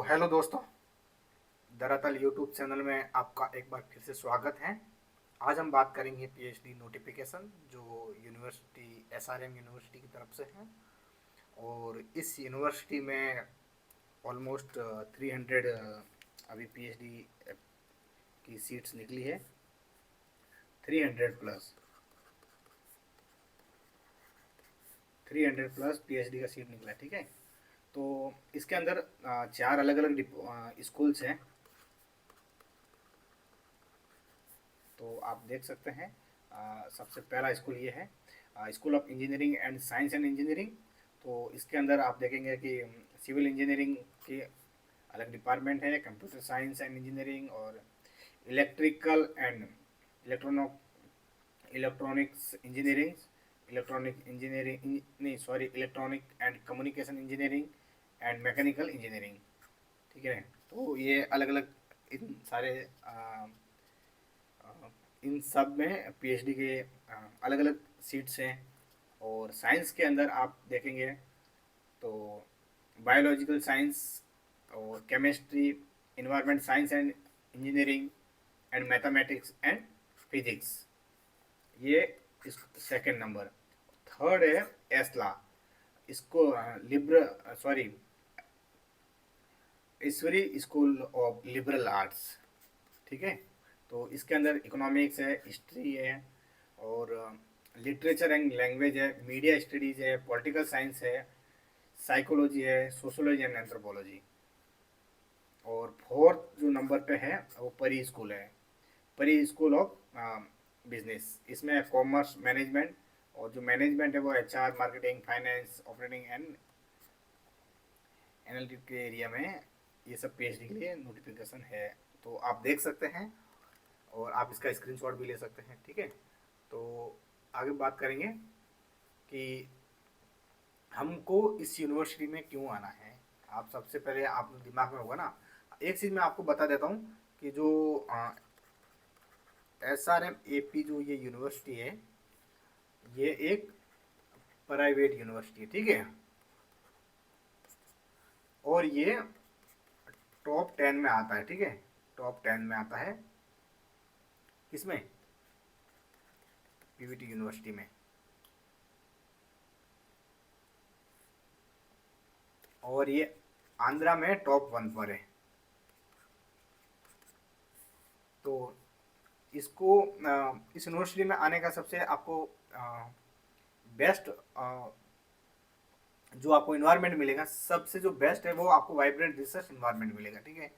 Hello दोस्तों। दरअसल YouTube channel में आपका एक बार फिर से स्वागत है। आज हम बात करेंगे पीएचडी नोटिफिकेशन जो यूनिवर्सिटी एसआरएम यूनिवर्सिटी की तरफ से है। और इस यूनिवर्सिटी में ऑलमोस्ट 300 अभी पीएचडी की सीट्स निकली है। 300 प्लस 300 प्लस पीएचडी का सीट निकला है। ठीक है, तो इसके अंदर चार अलग अलग स्कूल्स हैं। तो आप देख सकते हैं, सबसे पहला स्कूल ये है, school of engineering and science and engineering. तो इसके अंदर आप देखेंगे कि सिविल इंजीनियरिंग के अलग डिपार्टमेंट है, कंप्यूटर साइंस एंड इंजीनियरिंग और इलेक्ट्रिकल एंड इलेक्ट्रॉनो इलेक्ट्रॉनिक्स इंजीनियरिंग, इलेक्ट्रॉनिक इंजीनियरिंग नहीं sorry electronic and communication engineering and mechanical engineering. ठीक है, तो ये अलग अलग इन सारे इन सब में पीएचडी के अलग अलग सीट्स हैं। और साइंस के अंदर आप देखेंगे तो बायोलॉजिकल साइंस और chemistry, environment science and engineering and mathematics and physics, ये इस सेकंड नंबर। थर्ड है एस्ला, इसको Libre sorry Ishwari school of liberal arts. ठीक है, तो इसके अंदर इकोनॉमिक्स है, हिस्ट्री है और लिटरेचर एंड लैंग्वेज है, मीडिया स्टडीज है, पॉलिटिकल साइंस है, साइकोलॉजी है, सोशोलॉजी एंड एंथ्रोपोलॉजी। और फोर्थ जो नंबर पे है वो परी स्कूल है, परी स्कूल ऑफ बिजनेस। इसमें कॉमर्स मैनेजमेंट, और जो मैनेजमेंट है वो HR, marketing, finance, operating and analytic के एरिया में ये सब पीएचडी के लिए नोटिफिकेशन है। तो आप देख सकते हैं और आप इसका स्क्रीनशॉट भी ले सकते हैं। ठीक है, तो आगे बात करेंगे कि हमको इस यूनिवर्सिटी में क्यों आना है। आप सबसे पहले आप दिमाग में होगा ना, एक चीज़ मैं आपको बता देता हूँ कि जो एसआरएम एपी जो ये यूनिवर्सिटी है, ये एक प्राइवेट यूनिवर्सिटी है। ठीक है, और ये टॉप 10 में आता है। ठीक है, टॉप 10 में आता है, किसमें, पीवीटी यूनिवर्सिटी में। और ये आंध्रा में टॉप 1 पर है। तो इसको इस यूनिवर्सिटी में आने का सबसे आपको बेस्ट जो आपको इन्वायरमेंट मिलेगा, सबसे जो बेस्ट है वो आपको वाइब्रेंट रिसर्च इन्वायरमेंट मिलेगा। ठीक है,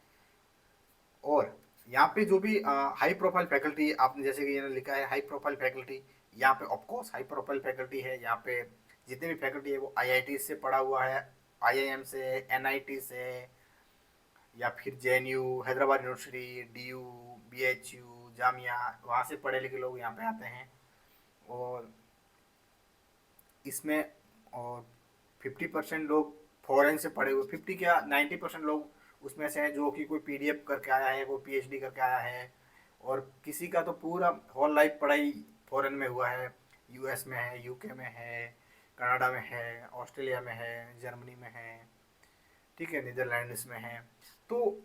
और यहाँ पे जो भी हाई प्रोफाइल फैकल्टी, आपने जैसे कि यहाँ लिखा है हाई प्रोफाइल फैकल्टी, यहाँ पे ऑफकोर्स हाई प्रोफाइल फैकल्टी है। यहाँ पे जितने भी फैकल्टी है वो आईआईटी से पढ़ा हुआ है, आईआईएम से, एनआईटी से, या फिर JNU, Hyderabad university, DU, BHU, Jamia, वहाँ से पढ़े लिखे लोग यहाँ पे आते हैं। और इसमें और 50% लोग फॉरेन से पढ़े हुए, 50 क्या 90% लोग उसमें से हैं जो कि कोई पीडीएफ करके आया है, कोई पीएचडी करके आया है। और किसी का तो पूरा होल लाइफ पढ़ाई फॉरेन में हुआ है, यूएस में है, यूके में है, कनाडा में है, ऑस्ट्रेलिया में है, जर्मनी में है। ठीक है, नीदरलैंड्स में है। तो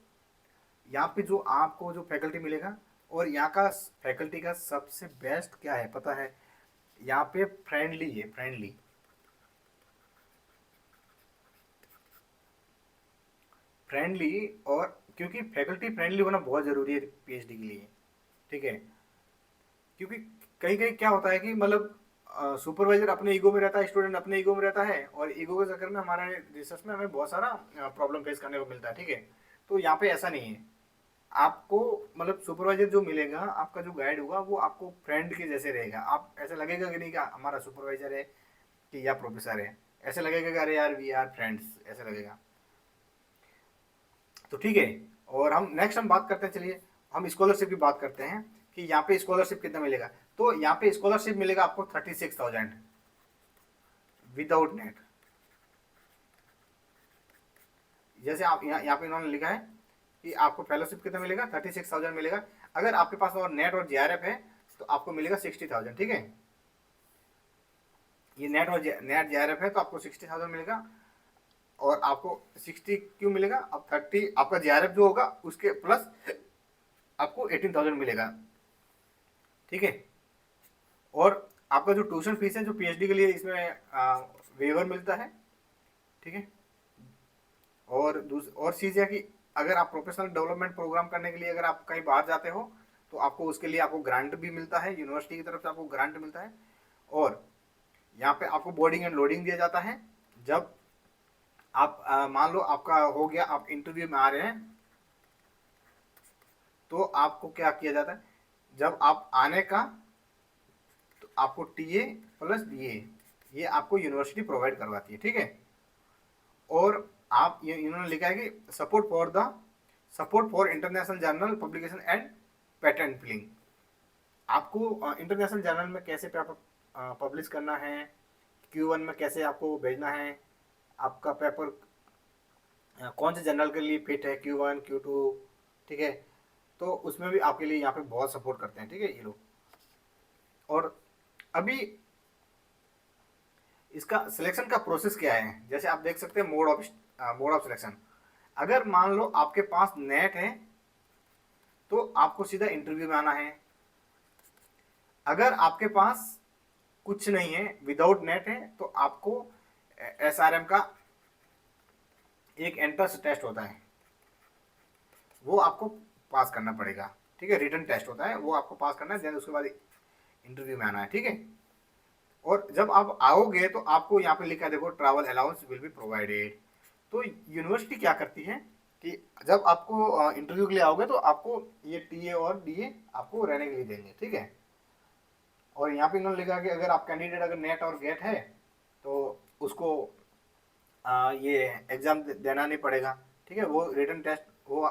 यहाँ पे जो आपको जो फैकल्टी मिलेगा, और यहाँ का फैकल्टी का सबसे बेस्ट क्या है पता है, यहाँ पे फ्रेंडली है, फ्रेंडली फ्रेंडली। और क्योंकि फैकल्टी फ्रेंडली होना बहुत ज़रूरी है पीएचडी के लिए। ठीक है, क्योंकि कहीं कहीं क्या होता है कि मतलब सुपरवाइजर अपने ईगो में रहता है, स्टूडेंट अपने ईगो में रहता है, और ईगो के चक्कर में हमारे रिसर्च में हमें बहुत सारा प्रॉब्लम फेस करने को मिलता है। ठीक है, तो यहाँ पे ऐसा नहीं है। आपको मतलब सुपरवाइजर जो मिलेगा, आपका जो गाइड होगा वो आपको फ्रेंड के जैसे रहेगा। आप ऐसा लगेगा कि नहीं कि हमारा सुपरवाइजर है कि या प्रोफेसर है, ऐसे लगेगा कि अरे यार वी आर फ्रेंड्स, ऐसे लगेगा। तो ठीक है, और हम नेक्स्ट हम बात करते हैं, चलिए हम स्कॉलरशिप की बात करते हैं कि यहाँ पे स्कॉलरशिप कितना मिलेगा। तो यहाँ पे स्कॉलरशिप मिलेगा आपको 36,000 विदाउट नेट। जैसे आप यहाँ पे इन्होंने लिखा है कि आपको फेलोशिप कितना मिलेगा, 36,000 मिलेगा। अगर आपके पास और नेट और जेआरएफ है तो आपको मिलेगा 60,000। ठीक है, ये नेट और नेट जेआरएफ है तो आपको 60,000 मिलेगा। और आपको 60 क्यों मिलेगा, अब 30 आपका जीआरएफ जो होगा उसके प्लस आपको 18,000 मिलेगा, ठीक है। और आपका जो ट्यूशन फीस है जो पीएचडी के लिए इसमें वेवर मिलता है, ठीक है। और चीज़ है कि अगर आप प्रोफेशनल डेवलपमेंट प्रोग्राम करने के लिए अगर आप कहीं बाहर जाते हो तो आपको उसके लिए आपको ग्रांट भी मिलता है, यूनिवर्सिटी की तरफ से आपको ग्रांट मिलता है। और यहाँ पे आपको बोर्डिंग एंड लोडिंग दिया जाता है। जब आप मान लो आपका हो गया, आप इंटरव्यू में आ रहे हैं, तो आपको क्या किया जाता है, जब आप आने का तो आपको टीए प्लस डीए ये आपको यूनिवर्सिटी प्रोवाइड करवाती है, ठीक है। और आप ये इन्होंने लिखा है कि support for international journal publication and patent filing. आपको इंटरनेशनल जर्नल में कैसे पेपर पब्लिश करना है, Q1 में कैसे आपको भेजना है, आपका पेपर कौन से जर्नल के लिए फिट है, Q1 Q2, ठीक है। तो उसमें भी आपके लिए यहाँ पे बहुत सपोर्ट करते हैं, ठीक है ये लोग। और अभी इसका सिलेक्शन का प्रोसेस क्या है, जैसे आप देख सकते हैं मोड ऑफ सिलेक्शन। अगर मान लो आपके पास नेट है तो आपको सीधा इंटरव्यू में आना है। अगर आपके पास कुछ नहीं है, विदाउट नेट है, तो आपको एसआरएम का एक एंट्रेंस टेस्ट होता है, वो आपको पास करना पड़ेगा, ठीक है। रिटन टेस्ट होता है, वो आपको पास करना है, देन उसके बाद इंटरव्यू में आना है, ठीक है। और जब आप आओगे तो आपको यहाँ पे लिखा है, देखो travel allowance will be provided. तो यूनिवर्सिटी क्या करती है कि जब आपको इंटरव्यू के लिए आओगे तो आपको ये टीए और डीए आपको रहने के लिए देंगे, ठीक है। और यहाँ पे इन्होंने लिखा कि अगर आप कैंडिडेट अगर नेट और गेट है तो उसको ये एग्ज़ाम देना नहीं पड़ेगा, ठीक है। वो रिटन टेस्ट वो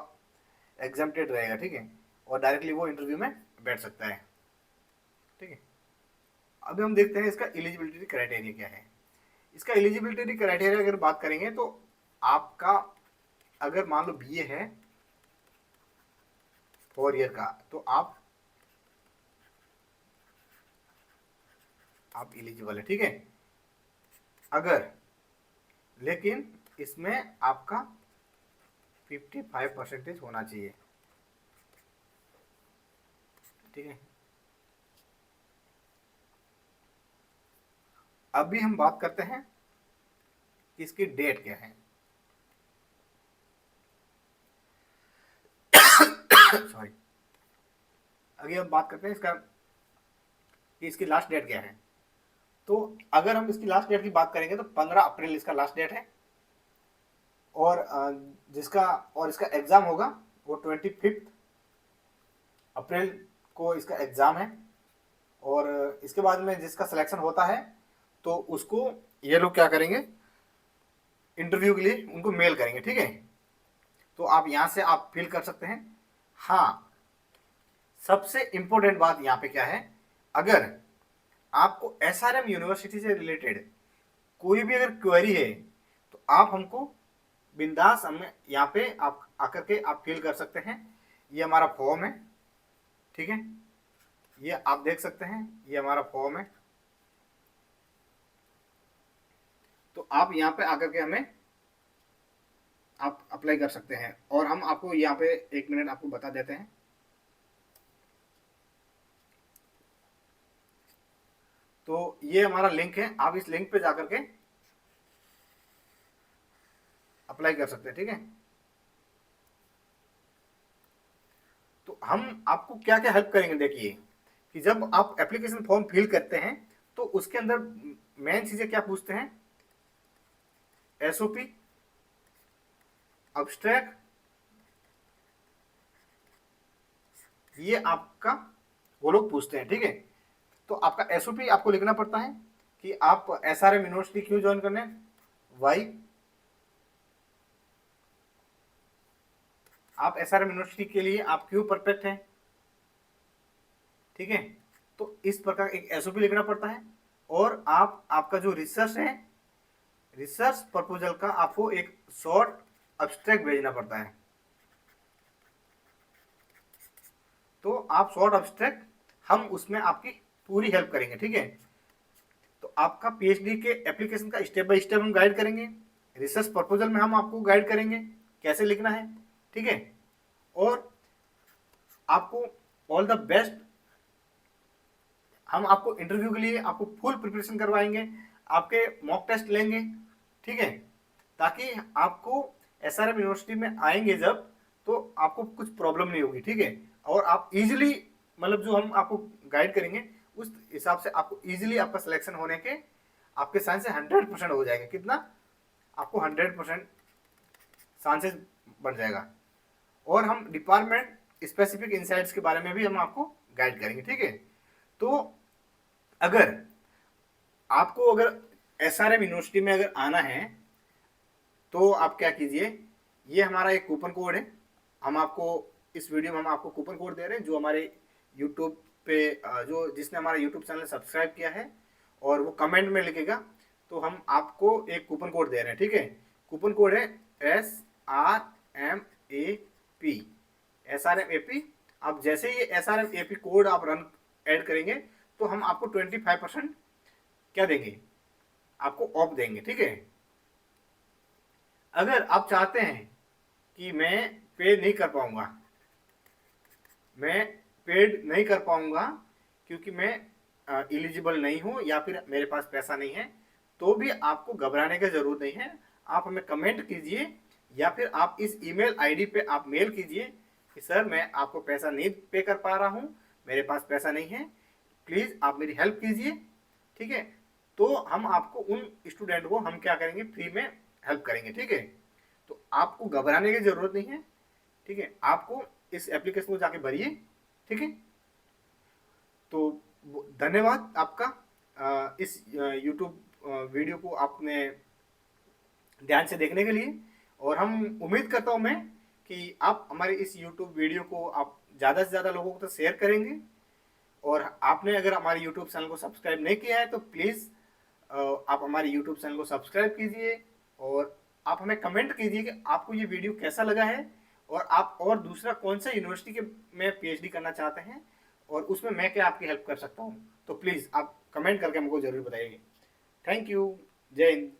एग्जाम्प्टेड रहेगा, ठीक है। और डायरेक्टली वो इंटरव्यू में बैठ सकता है, ठीक है। अभी हम देखते हैं इसका एलिजिबिलिटी क्राइटेरिया क्या है। इसका एलिजिबिलिटी क्राइटेरिया अगर बात करेंगे तो आपका अगर मान लो बीए है 4 ईयर का तो आप एलिजिबल है, ठीक है। अगर लेकिन इसमें आपका 55% होना चाहिए, ठीक है। अभी हम बात करते हैं कि इसकी डेट क्या है। सॉरी, अभी हम बात करते हैं इसका कि इसकी लास्ट डेट क्या है। तो अगर हम इसकी लास्ट डेट की बात करेंगे तो 15 अप्रैल इसका लास्ट डेट है। और इसका एग्जाम होगा वो 25 अप्रैल को इसका एग्जाम है। और इसके बाद में जिसका सिलेक्शन होता है तो उसको ये लोग क्या करेंगे, इंटरव्यू के लिए उनको मेल करेंगे, ठीक है। तो आप यहाँ से आप फिल कर सकते हैं। हाँ, सबसे इंपॉर्टेंट बात यहाँ पे क्या है, अगर आपको एसआरएम यूनिवर्सिटी से रिलेटेड कोई भी अगर क्वेरी है तो आप हमको बिंदास हमें यहाँ पे आप आकर के आप फिल कर सकते हैं। ये हमारा फॉर्म है, ठीक है। ये आप देख सकते हैं, ये हमारा फॉर्म है। तो आप यहाँ पे आकर के हमें आप अप्लाई कर सकते हैं। और हम आपको यहाँ पे 1 मिनट आपको बता देते हैं। तो ये हमारा लिंक है, आप इस लिंक पे जाकर के अप्लाई कर सकते हैं, ठीक है। तो हम आपको क्या क्या हेल्प करेंगे, देखिए कि जब आप एप्लीकेशन फॉर्म फिल करते हैं तो उसके अंदर मेन चीजें क्या पूछते हैं, एसओपी, अब्स्ट्रैक्ट, ये आपका वो लोग पूछते हैं, ठीक है। तो आपका एसओपी आपको लिखना पड़ता है कि आप एसआरएम यूनिवर्सिटी क्यों ज्वाइन करने, वाई, आप एसआरएम यूनिवर्सिटी के लिए आप क्यों परफेक्ट हैं, ठीक है। तो इस प्रकार एक एसओपी लिखना पड़ता है। और आपका जो रिसर्च है, रिसर्च प्रपोजल का आपको एक शॉर्ट अब्स्ट्रैक्ट भेजना पड़ता है। तो आप शॉर्ट अब्स्ट्रैक्ट हम उसमें आपकी पूरी हेल्प करेंगे, ठीक है। तो आपका पीएचडी के एप्लीकेशन का स्टेप बाय स्टेप हम गाइड करेंगे। रिसर्च प्रपोजल में हम आपको गाइड करेंगे कैसे लिखना है, ठीक है। और आपको ऑल द बेस्ट, हम आपको इंटरव्यू के लिए आपको फुल प्रिपरेशन करवाएंगे, आपके मॉक टेस्ट लेंगे, ठीक है, ताकि आपको एसआरएम यूनिवर्सिटी में आएंगे जब, तो आपको कुछ प्रॉब्लम नहीं होगी, ठीक है। और आप इजीली, मतलब जो हम आपको गाइड करेंगे उस हिसाब से आपको इजीली आपका सिलेक्शन होने के आपके चांस 100% हो जाएगा। कितना? आपको 100% चांसेस बढ़ जाएगा। और हम डिपार्टमेंट स्पेसिफिक इनसाइट्स के बारे में भी हम आपको गाइड करेंगे, ठीक है। तो अगर आपको अगर एसआरएम यूनिवर्सिटी में अगर आना है तो आप क्या कीजिए, ये हमारा एक कूपन कोड है, हम आपको इस वीडियो में हम आपको कूपन कोड दे रहे हैं, जो हमारे यूट्यूब पे जो जिसने हमारा यूट्यूब चैनल सब्सक्राइब किया है और वो कमेंट में लिखेगा, तो हम आपको एक कूपन कोड दे रहे हैं, ठीक है। कूपन कोड है SRMAP, SRMAP। आप जैसे ही SRMAP कोड आप रन ऐड करेंगे तो हम आपको 25% क्या देंगे, आपको ऑफ देंगे, ठीक है। अगर आप चाहते हैं कि मैं पेड नहीं कर पाऊंगा, मैं पेड नहीं कर पाऊंगा क्योंकि मैं एलिजिबल नहीं हूं या फिर मेरे पास पैसा नहीं है, तो भी आपको घबराने की जरूरत नहीं है। आप हमें कमेंट कीजिए या फिर आप इस ईमेल आईडी पे आप मेल कीजिए कि सर मैं आपको पैसा नहीं पे कर पा रहा हूं, मेरे पास पैसा नहीं है, प्लीज आप मेरी हेल्प कीजिए, ठीक है। तो हम आपको उन स्टूडेंट को हम क्या करेंगे, फ्री में हेल्प करेंगे, ठीक है। तो आपको घबराने की जरूरत नहीं है, ठीक है। आपको इस एप्लीकेशन को जाके भरिए, ठीक है। तो धन्यवाद आपका इस यूट्यूब वीडियो को आपने ध्यान से देखने के लिए। और हम उम्मीद करता हूं मैं कि आप हमारे इस यूट्यूब वीडियो को आप ज़्यादा से ज़्यादा लोगों को शेयर करेंगे। और आपने अगर हमारे यूट्यूब चैनल को सब्सक्राइब नहीं किया है तो प्लीज़ आप हमारे यूट्यूब चैनल को सब्सक्राइब कीजिए और आप हमें कमेंट कीजिए कि आपको ये वीडियो कैसा लगा है और आप और दूसरा कौन सा यूनिवर्सिटी के में पीएचडी करना चाहते हैं और उसमें मैं क्या आपकी हेल्प कर सकता हूँ। तो प्लीज़ आप कमेंट करके हमको ज़रूर बताइए। Thank you. जय हिंद।